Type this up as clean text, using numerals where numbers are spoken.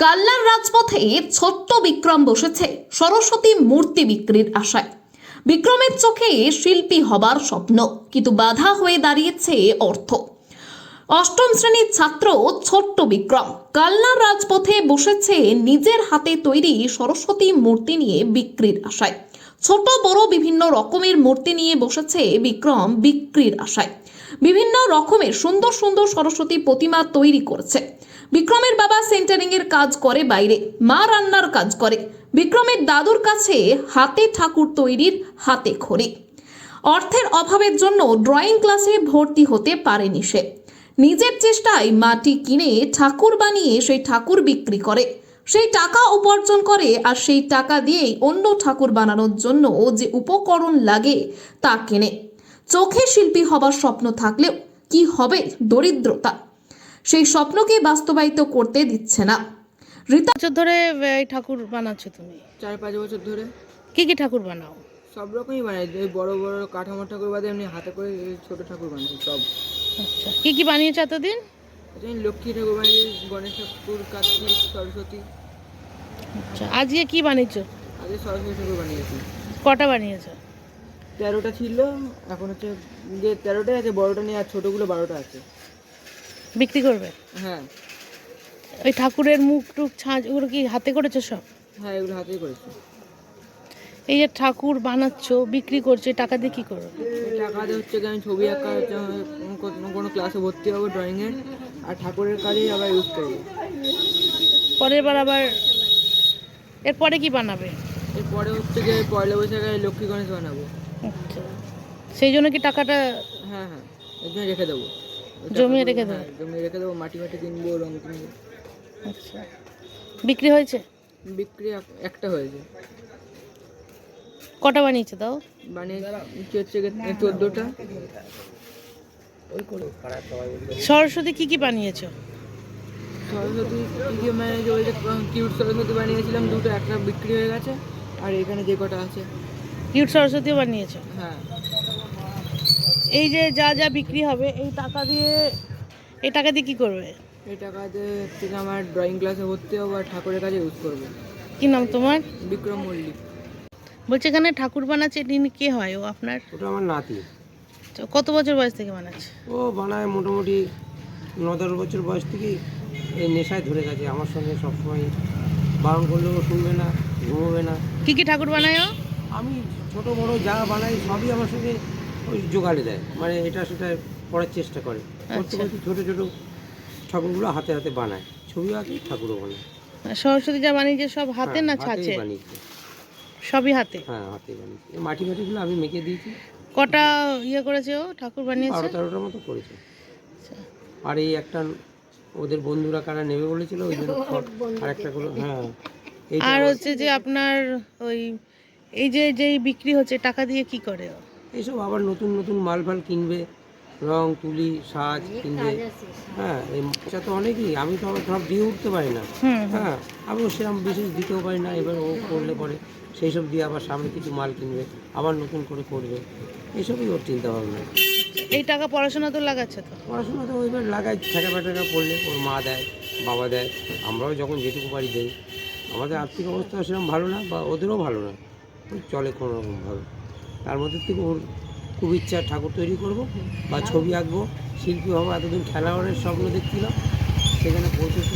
কাল্লার রাজপথে ছোট্ট বিক্রম বসেছে সরস্বতী মূর্তি বিক্রির আশায়। বিক্রমের চোখে শিল্পী হবার স্বপ্ন, কিন্তু বাধা হয়ে দাঁড়িয়েছে অর্থ। অষ্টম শ্রেণীর ছাত্র ছোট্ট বিক্রম কাল্লার রাজপথে বসেছে নিজের হাতে তৈরি সরস্বতী মূর্তি নিয়ে বিক্রির আশায়। ছোট বড় বিভিন্ন রকমের মূর্তি নিয়ে বসেছে বিক্রম বিক্রির আশায়। বিভিন্ন রকমের সুন্দর সুন্দর সরস্বতী প্রতিমা তৈরি করেছে। বিক্রমের বাবা সেন্টারিং এর কাজ করে বাইরে, মা রান্নার কাজ করে। বিক্রমের দাদুর কাছে হাতে ঠাকুর তৈরির হাতে খড়ি। অর্থের অভাবের জন্য ড্রয়িং ক্লাসে ভর্তি হতে পারেনি সে। নিজের চেষ্টায় মাটি কিনে ঠাকুর বানিয়ে সেই ঠাকুর বিক্রি করে, সেই টাকা উপার্জন করে। আর সেই টাকা দিয়েই অন্য ঠাকুর বানানোর জন্য যে উপকরণ লাগে তা কেনে। চোখে শিল্পী হবার স্বপ্ন থাকলেও কি হবে দরিদ্রতা, সেই স্বপ্নকে বাস্তবায়িত করতে দিচ্ছে না। রীতা বছর ধরে এই ঠাকুর বানাচ্ছো তুমি? 4-5 বছর ধরে কি কি ঠাকুর বানাও? সব রকমই বানাই। এই বড় বড় কাঠামো ঠাকুর বাদে এমনি হাতে করে ছোট ঠাকুর বানাই সব। আচ্ছা, কি কি বানিয়েছো এতদিন? লক্ষ্মী ঠাকুর বানাই, গণেশ ঠাকুর, কার্তিক, সরস্বতী। আচ্ছা, আজকে কি বানিয়েছো? আগে সরস্বতী ঠাকুর বানিয়েছি। কটা বানিয়েছো? 13টা ছিল, এখন হচ্ছে যে 13টাই আছে, বড়টা নিয়ে আর ছোটগুলো 12টা আছে। বিক্রি করবে? হ্যাঁ ওই ঠাকুরের মুখ টুক ছাঁচ ওগুলো কি হাতে করেছো সব? হ্যাঁ, এগুলো হাতেই করেছি। এই যে ঠাকুর বানাচ্ছো বিক্রি করছো, এই টাকা দিয়ে কি করবে? এই টাকা দিয়ে হচ্ছে কি আমি ছবি আঁকা, কোনো ক্লাসে ভর্তি হবো ড্রয়িংয়ের, আর ঠাকুরের কাজেই আবার ইউজ করবো। পরের বার আবার এরপরে কি বানাবে? এরপরে হচ্ছে যে পয়লা বৈশাখে লক্ষ্মী গণেশ বানাবো। আচ্ছা, সেই জন্য কি টাকাটা হ্যাঁ হ্যাঁ, এর জন্য রেখে দেবো। জমিয়ে রেখে দেবো? হ্যাঁ, জমিয়ে রেখে দেবো, মাটি কিনবো, রং কিনবো। আচ্ছা, বিক্রি হয়েছে? বিক্রি একটা হয়েছে। কটা বানিয়েছো তাও? বানিয়েছি হচ্ছে 14টা। সরস্বতী কি কি বানিয়েছো? সরস্বতী কি বানিয়েছি, ওই যে কিউট সরস্বতী বানিয়েছিলাম দুটো, একটা বিক্রি হয়ে গেছে। আর এখানে যে কটা আছে। কিউট সরস্বতীও বানিয়েছো? হ্যাঁ, এই যে যা যা বিক্রি হবে এই টাকা দিয়ে কি করবে? এই টাকাতে হচ্ছে যে আমার ড্রয়িং ক্লাসে ভর্তি হবো আর ঠাকুরের কাছে ইউজ করবো। কি নাম তোমার? বিক্রম মল্লিক। বলছে এখানে ঠাকুর বানাচ্ছে, তিনি কে হয়? ও আপনার? ওটা আমার নাতি। আচ্ছা, কত বছর বয়স থেকে বানাচ্ছে? ও বানায় মোটামুটি 9-10 বছর বয়স থেকেই এই নেশায় ধরে গেছে। আমার সঙ্গে সবসময় বারণ করলেও শুনবে না, ঘুমোবে না। কি কি ঠাকুর বানায় ও? আমি ছোট বড় যা বানাই সবই আমার সঙ্গে ওই জোগাড়ে দেয়, মানে এটা সেটা করার চেষ্টা করে। করতে করতে ছোটো ছোটো ঠাকুরগুলো হাতে হাতে বানায়, ছবিও আঁকে, ঠাকুরও বানায়। সরস্বতী যা বানিয়েছে সব হাতে না ছাঁচে? বানিয়েছে, সবই হাতে? হ্যাঁ হাতে বানিয়েছে। এই মাটিগুলো আমি মেখে দিয়েছি। কটা করেছে ও ঠাকুর বানিয়েছে? 12-13টার মতো করেছে। আর এই একটা ওদের বন্ধুরা কারা নেবে বলেছিল, ওই জন্য আর একটা করে। হ্যাঁ, আর হচ্ছে যে আপনার ওই এই যে যেই বিক্রি হচ্ছে টাকা দিয়ে কি করে ও? এইসব আবার নতুন নতুন মাল ফাল কিনবে, রং তুলি সাজ কিনবে। হ্যাঁ, এই এটা তো অনেকই, আমি তো আবার সব দিয়ে উঠতে পারি না। হ্যাঁ, আমিও সেরকম বিশেষ দিতেও পারি না। এবার ও করলে পরে সেই সব দিয়ে আবার সামনে কিছু মাল কিনবে, আবার নতুন করে করবে। এইসবই ওর চিন্তা ভাবনা। এই টাকা পড়াশোনা তো লাগাচ্ছে তো? পড়াশোনা তো এবার লাগাই, ঠেকা টাকা পড়লে ওর মা দেয়, বাবা দেয়, আমরাও যখন যেটুকু পারি দেই। আমাদের আর্থিক অবস্থা সেরকম ভালো না, বা ওদেরও ভালো না, ওই চলে কোনো রকমভাবে। তার মধ্যে থেকে ওর খুব ইচ্ছা ঠাকুর তৈরি করব বা ছবি আঁকবো, শিল্পী হবো। এতদিন খেলোয়াড়ের স্বপ্ন দেখছিলাম, সেখানে পৌঁছেছে